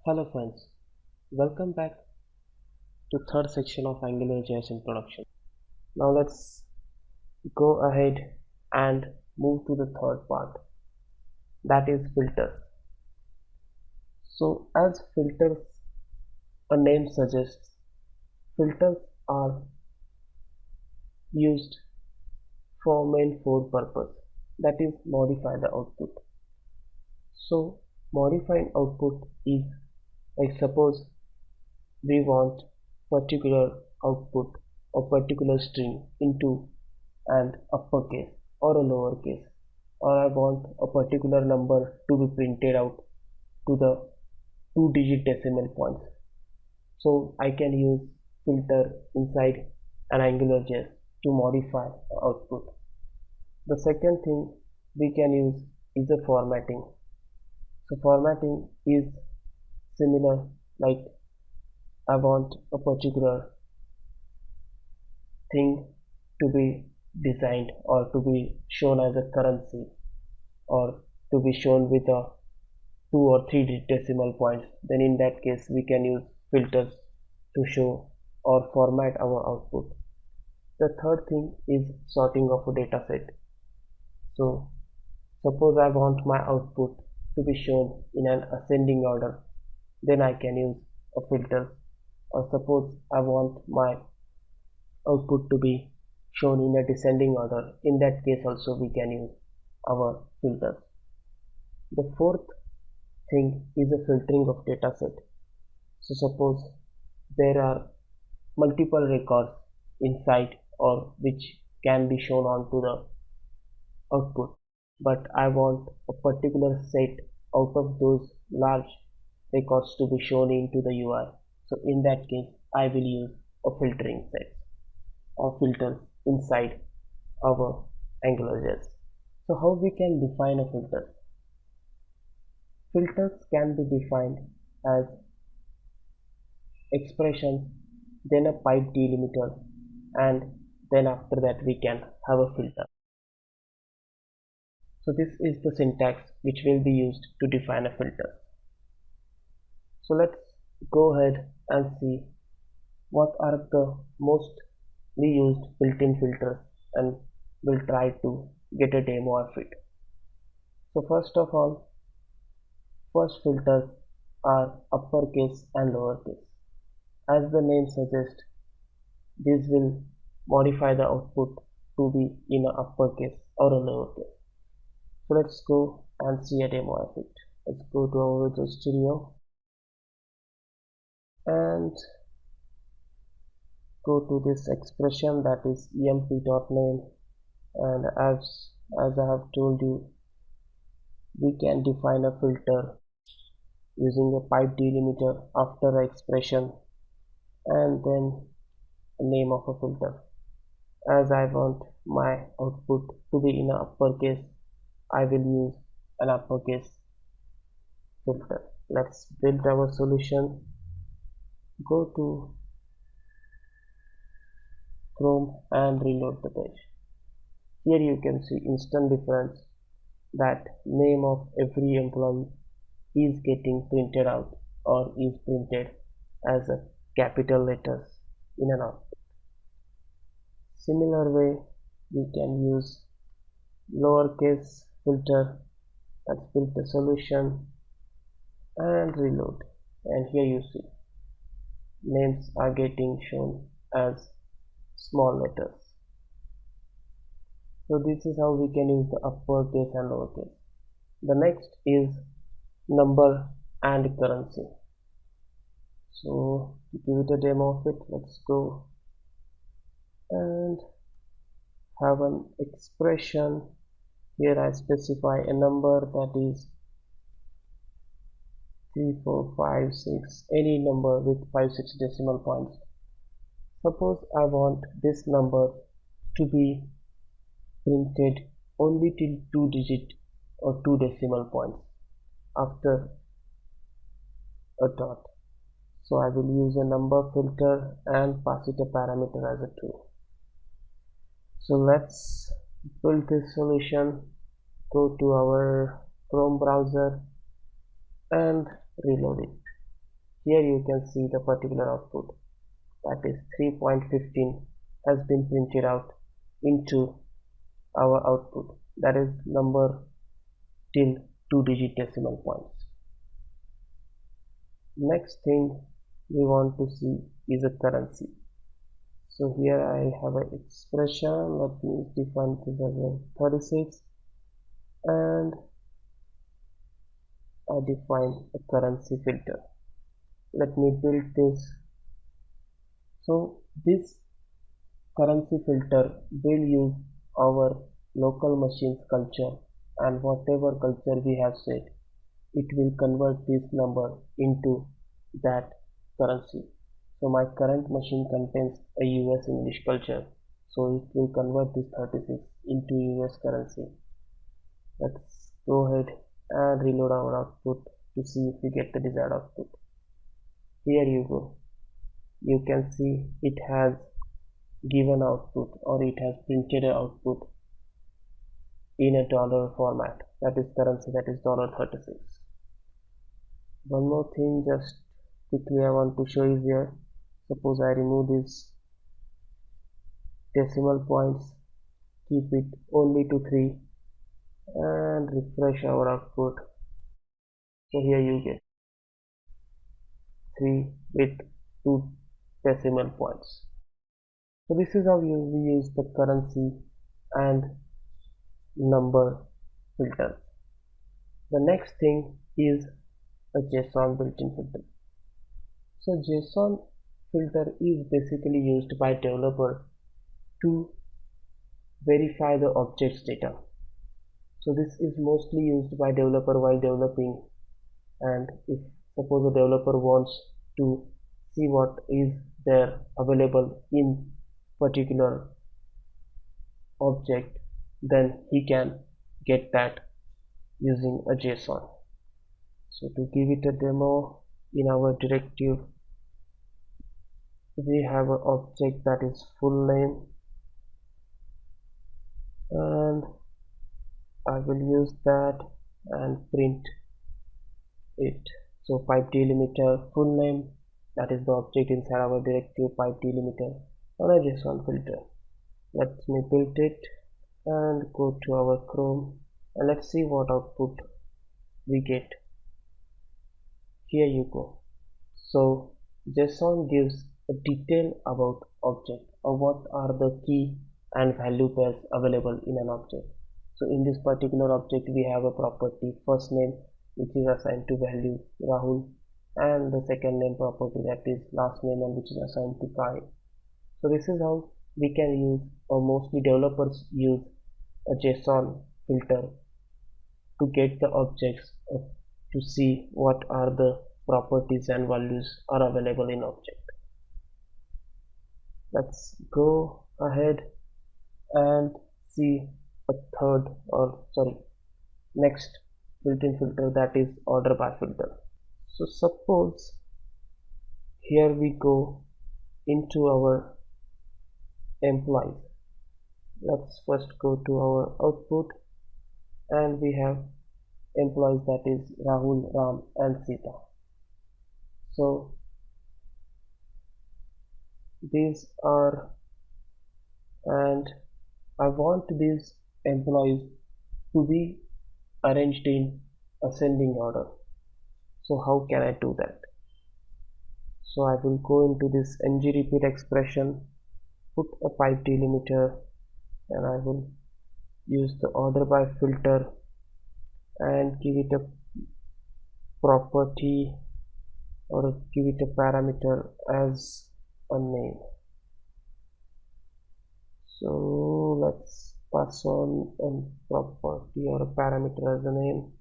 Hello friends, welcome back to third section of AngularJS introduction. Now let's go ahead and move to the third part, that is filters. So as filters, a name suggests, filters are used for main four purpose, that is modify the output. So modifying output is like suppose we want particular output or particular string into an uppercase or a lowercase, or I want a particular number to be printed out to the 2-digit decimal points. So I can use filter inside an AngularJS to modify the output. The second thing we can use is a formatting. So formatting is similar, like I want a particular thing to be designed or to be shown as a currency or to be shown with a 2 or 3 decimal points, then in that case we can use filters to show or format our output. The third thing is sorting of a data set. So suppose I want my output to be shown in an ascending order, then I can use a filter. Or suppose I want my output to be shown in a descending order, in that case also we can use our filters. The fourth thing is a filtering of data set. So suppose there are multiple records inside or which can be shown onto the output, but I want a particular set out of those large records to be shown into the UI. So in that case I will use a filtering set or filters inside our AngularJS. So how we can define a filter? Filters can be defined as expressions, then a pipe delimiter, and then after that we can have a filter. So this is the syntax which will be used to define a filter. So let's go ahead and see what are the mostly used built-in filters, and we'll try to get a demo of it. So first of all, first filters are uppercase and lowercase. As the name suggests, this will modify the output to be in an uppercase or a lowercase. So let's go and see a demo of it. Let's go to our Visual Studio and go to this expression, that is emp.name, and as I have told you, we can define a filter using a pipe delimiter after an expression and then the name of a filter. As I want my output to be in uppercase, I will use an uppercase filter. Let's build our solution. Go to Chrome and reload the page. Here you can see instant difference that name of every employee is getting printed out or is printed as a capital letters in an output. Similar way we can use lowercase filter. Let's build the solution and reload, and here you see names are getting shown as small letters. So this is how we can use the uppercase and lowercase. The next is number and currency. So to give it a demo of it, let's go and have an expression. Here I specify a number, that is 3, 4, 5, 6, any number with 5, 6 decimal points. Suppose I want this number to be printed only till 2 digit or 2 decimal points after a dot. So I will use a number filter and pass it a parameter as a true. So let's build this solution. Go to our Chrome browser and reload it. Here you can see the particular output, that is 3.15 has been printed out into our output, that is number till 2-digit decimal points. Next thing we want to see is a currency. So here I have an expression. Let me define this as a 36 and I define a currency filter. Let me build this. So this currency filter will use our local machines culture, and whatever culture we have set, it will convert this number into that currency. So my current machine contains a US English culture, so it will convert this 36 into US currency. Let's go ahead and reload our output to see if we get the desired output. Here you go. You can see it has given output, or it has printed an output in a dollar format, that is currency, that is $36. One more thing just quickly I want to show is here. Suppose I remove these decimal points, keep it only to 3 and refresh our output. So here you get 3 with 2 decimal points. So this is how we use the currency and number filters. The next thing is a JSON built-in filter. So JSON filter is basically used by developer to verify the object's data. So this is mostly used by developer while developing, and if suppose a developer wants to see what is there available in particular object, then he can get that using a JSON. So to give it a demo, in our directive we have an object that is full name, and I will use that and print it. So pipe delimiter full name, that is the object inside our directive pipe delimiter on a JSON filter. Let me build it and go to our Chrome, and let's see what output we get. Here you go. So JSON gives a detail about object, or what are the key and value pairs available in an object. So in this particular object we have a property first name, which is assigned to value Rahul, and the second name property, that is last name, and which is assigned to Kai. So this is how we can use, or mostly developers use, a JSON filter to get the objects, to see what are the properties and values are available in object. Let's go ahead and see a next built-in filter, that is order by filter. So suppose here we go into our employees. Let's first go to our output, and we have employees, that is Rahul, Ram and Sita. So these are, and I want these employees to be arranged in ascending order. So how can I do that? So I will go into this ngRepeat expression, put a pipe delimiter, and I will use the order by filter and give it a property, or give it a parameter as a name. So let's pass on a property or a parameter as a name.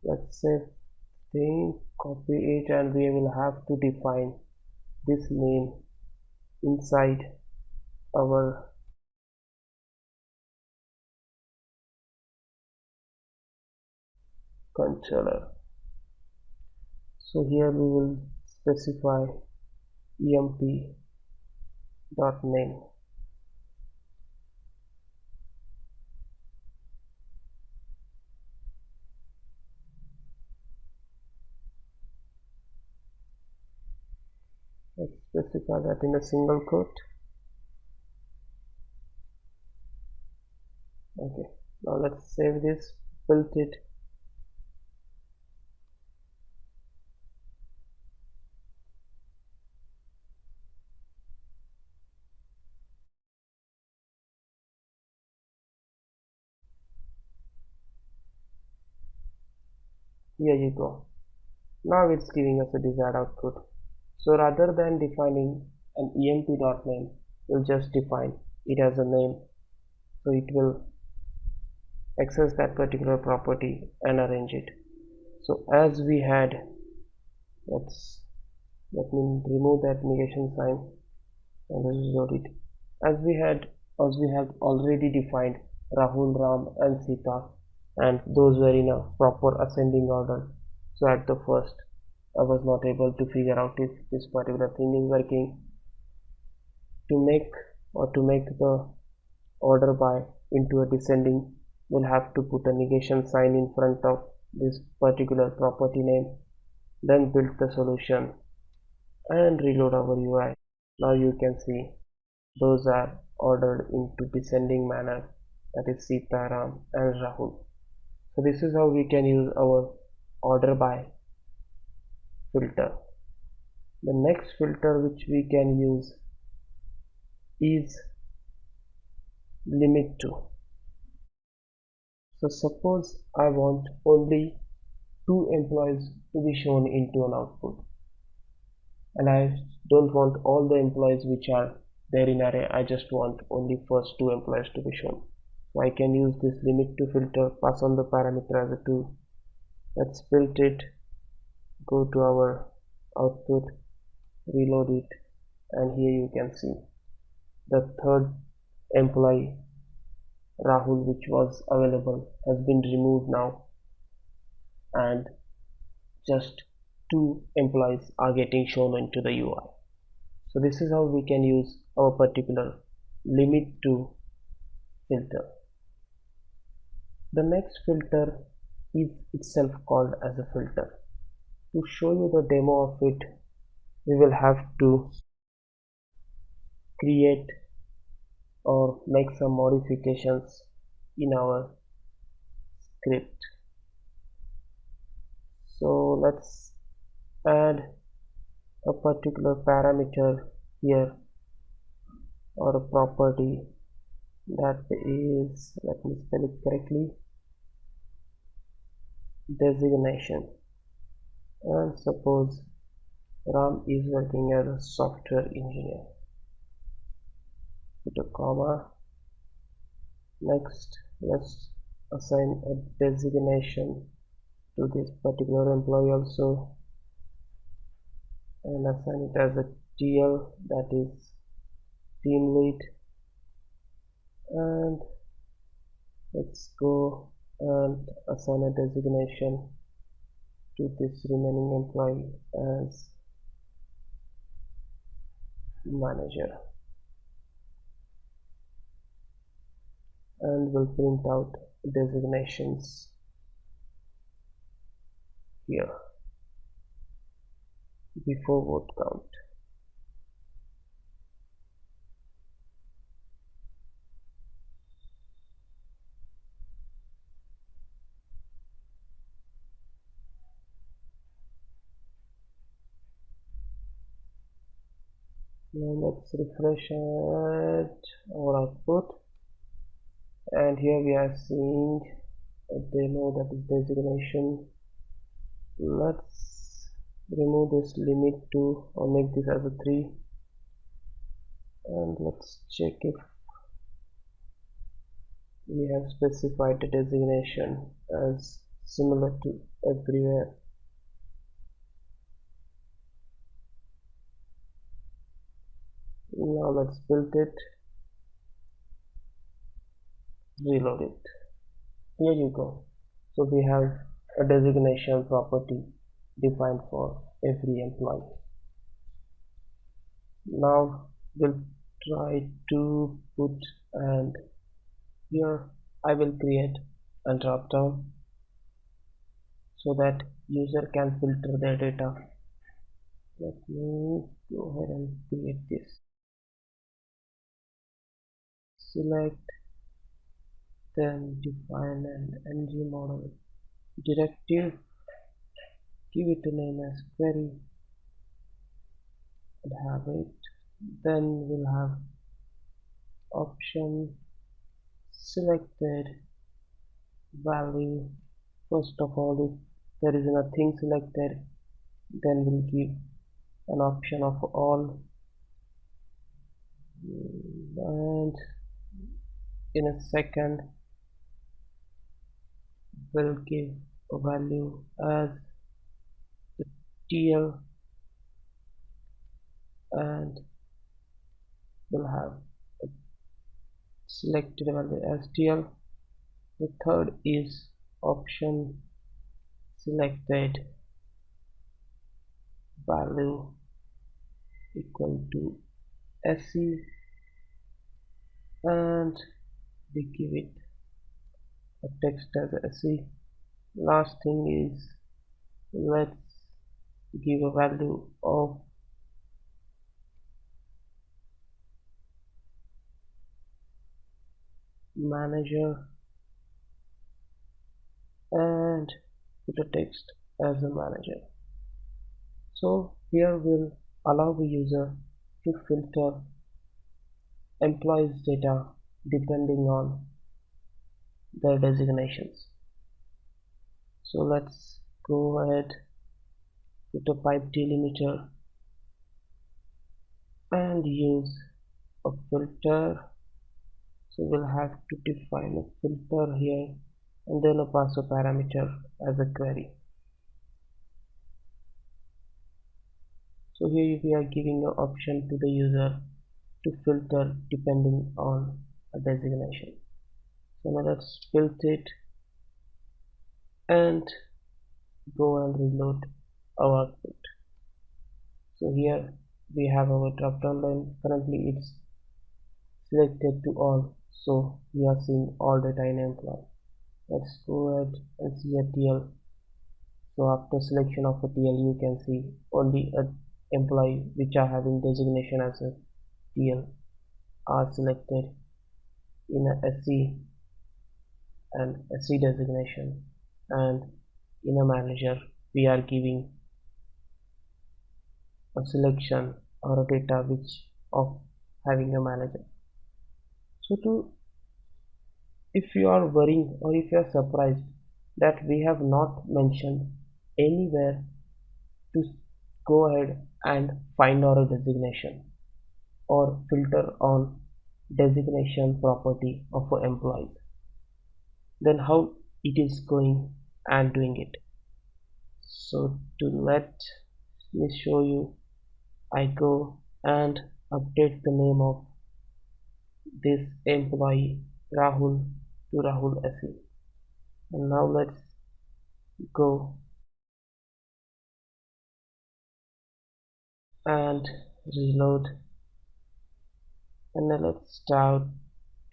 Let's save thing, copy it, and we will have to define this name inside our controller. So here we will specify emp.name. Let's specify that in a single quote. Okay, now let's save this, build it. Here you go. Now it's giving us a desired output. So rather than defining an emp.name, we'll just define it as a name. So it will access that particular property and arrange it. So as we had, let me remove that negation sign and reload it. As we have already defined Rahul, Ram and Sita, and those were in a proper ascending order. So at the first I was not able to figure out if this particular thing is working. To make the order by into a descending, we'll have to put a negation sign in front of this particular property name, then build the solution and reload our UI. Now you can see those are ordered into descending manner, that is Sita, Ram and Rahul. So this is how we can use our order by filter. The next filter which we can use is limit to. So suppose I want only 2 employees to be shown into an output, and I don't want all the employees which are there in array. I just want only first 2 employees to be shown. So I can use this limit to filter, pass on the parameter as a 2. Let's build it, go to our output, reload it, and here you can see the third employee Rahul which was available has been removed now, and just 2 employees are getting shown into the UI. So this is how we can use our particular limit to filter. The next filter is itself called as a filter. To show you the demo of it, we will have to create or make some modifications in our script. So let's add a particular parameter here, or a property that is, let me spell it correctly, designation. And suppose Ram is working as a software engineer. Put a comma. Next, let's assign a designation to this particular employee also, and assign it as a TL, that is team lead. And let's go and assign a designation to this remaining employee as manager, and we'll print out designations here before word count. Now let's refresh our output, and here we are seeing a demo, that is designation. Let's remove this limit to, or make this as a 3, and let's check if we have specified the designation as similar to everywhere. Now let's build it, reload it. Here you go. So we have a designation property defined for every employee. Now we'll try to put, and here I will create a drop down so that user can filter their data. Let me go ahead and create this. Select, then define an ng model directive, give it a name as query and have it. Then we'll have option selected value. First of all, if there is nothing selected, then we'll give an option of all, and in a second we'll give a value as the TL, and we'll have a selected value as TL. The third is option selected value equal to SE, and we give it a text as SE. Last thing is, let's give a value of manager and put a text as a manager. So here we'll allow the user to filter employees data depending on their designations. So let's go ahead, put a pipe delimiter and use a filter. So we'll have to define a filter here and then a pass a parameter as a query. So here we are giving an option to the user to filter depending on a designation. So now let's build it and go and reload our output. So here we have our drop down line. Currently it's selected to all, so we are seeing all data in employee. Let's go ahead and see a TL. So after selection of a TL, you can see only a employee which are having designation as a TL are selected in a SC and SC designation, and in a manager we are giving a selection or a data which of having a manager. So if you are worrying or if you are surprised that we have not mentioned anywhere to go ahead and find our designation or filter on designation property of an employee, then how it is going and doing it. So let me show you. I go and update the name of this employee Rahul to Rahul SE, and now let's go and reload, and now let's start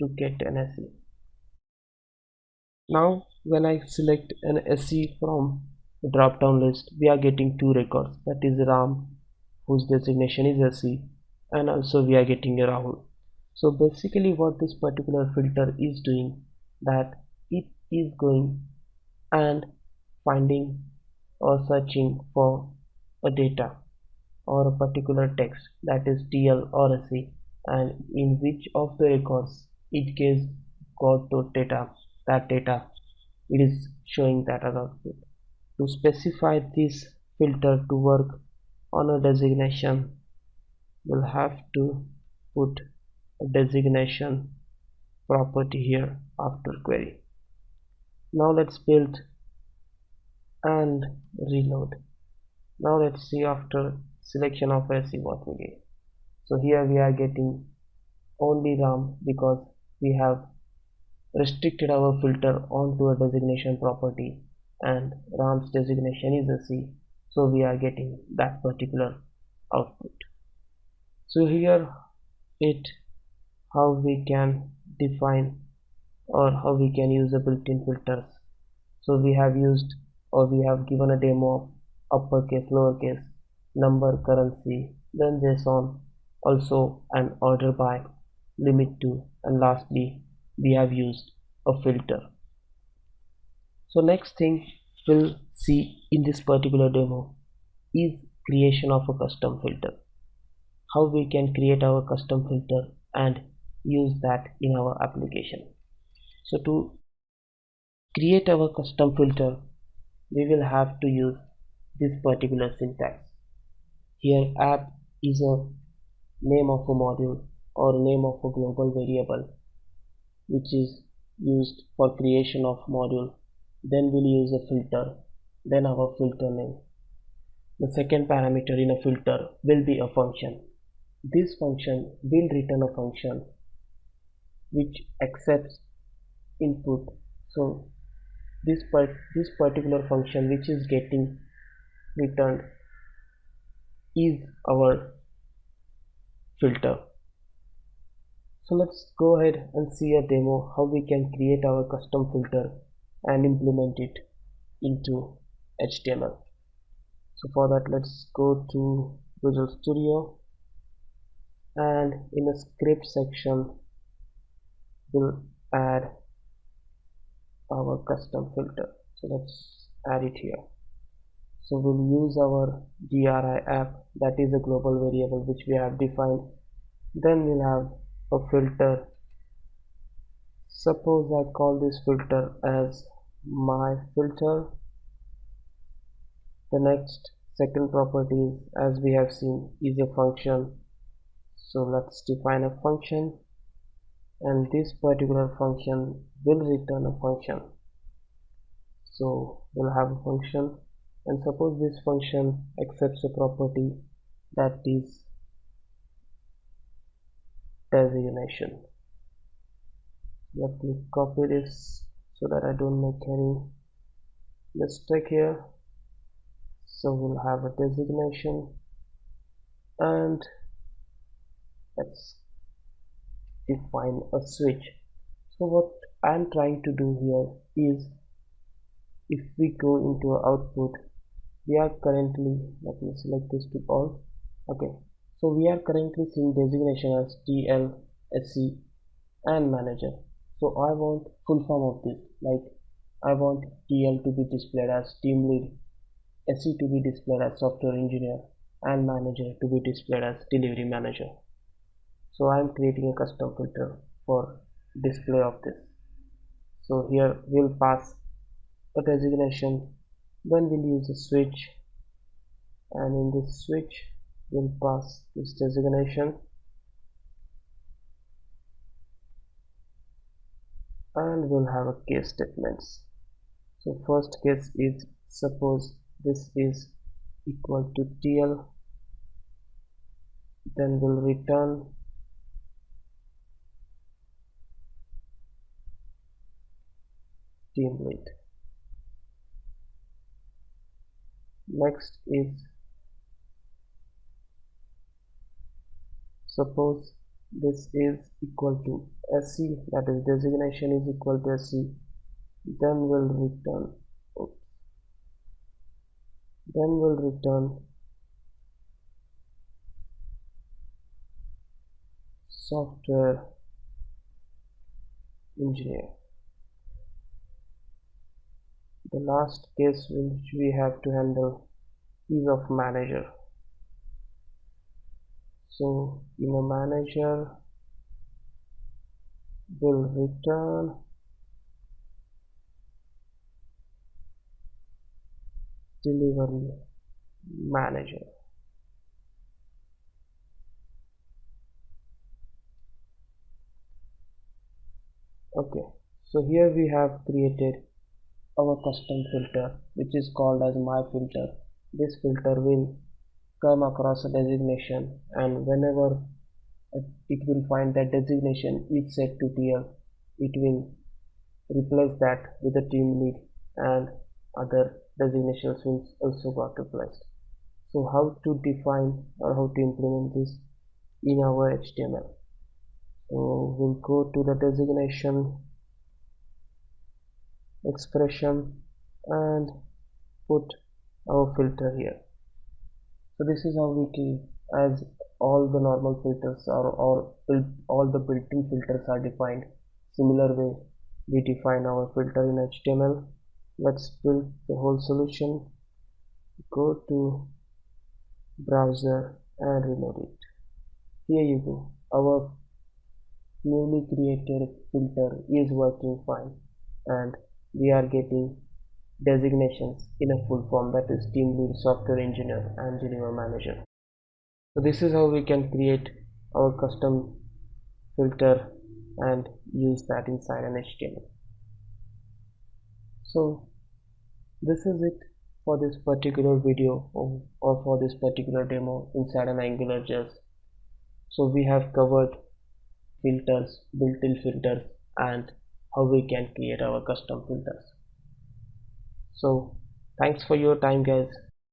to get an SE. Now when I select an SE from the drop down list, we are getting two records, that is Ram whose designation is SE, and also we are getting a Rahul. So basically what this particular filter is doing, that it is going and finding or searching for a data or a particular text, that is TL or SE, and in which of the records it gives got to data, that data it is showing that as output. To specify this filter to work on a designation, we'll have to put a designation property here after query. Now let's build and reload. Now let's see after selection of SE what we get. So here we are getting only Ram because we have restricted our filter onto a designation property, and Ram's designation is SE, so we are getting that particular output. So here it how we can define or how we can use the built-in filters. So we have used or we have given a demo of uppercase, lowercase, number, currency, then JSON, also an order by, limit to, and lastly we have used a filter. So next thing we'll see in this particular demo is creation of a custom filter. How we can create our custom filter and use that in our application. So to create our custom filter, we will have to use this particular syntax. Here app is a name of a module or name of a global variable which is used for creation of module. Then we'll use a filter, then our filter name. The second parameter in a filter will be a function. This function will return a function which accepts input. So this particular function which is getting returned is our filter. So let's go ahead and see a demo how we can create our custom filter and implement it into HTML. So for that, let's go to Visual Studio, and in the script section we'll add our custom filter. So let's add it here. So we'll use our GRI app, that is a global variable which we have defined. Then we'll have a filter. Suppose I call this filter as my filter. The next second property, as we have seen, is a function. So let's define a function, and this particular function will return a function. So we'll have a function, and suppose this function accepts a property that is designation. Let me copy this so that I don't make any mistake here. So we'll have a designation, and let's define a switch. So what I'm trying to do here is, if we go into our output, we are currently, let me select this to all. Okay, so we are currently seeing designation as TL, SC and manager. So I want full form of this, like I want TL to be displayed as team lead, SC to be displayed as software engineer, and manager to be displayed as delivery manager. So I am creating a custom filter for display of this. So here we'll pass a designation, then we'll use a switch, and in this switch we'll pass this designation, and we'll have a case statements. So first case is, suppose this is equal to TL, then we'll return team lead. Next is, suppose this is equal to SC, that is designation is equal to SC, then we'll return software engineer. The last case which we have to handle is of manager. So in a manager will return delivery manager. Okay, so here we have created our custom filter which is called as my filter. This filter will come across a designation, and whenever it will find that designation is set to TL, it will replace that with a team lead, and other designations will also got replaced. So how to define or how to implement this in our HTML? So we'll go to the designation expression and put our filter here. So this is how we can, as all the normal filters are, or all the built-in filters are defined. Similar way, we define our filter in HTML. Let's build the whole solution. Go to browser and reload it. Here you go. Our newly created filter is working fine, and we are getting designations in a full form, that is team lead, software engineer and junior manager. So this is how we can create our custom filter and use that inside an HTML. So this is it for this particular video, or for this particular demo inside an AngularJS. So we have covered filters, built-in filters, and how we can create our custom filters. So thanks for your time, guys.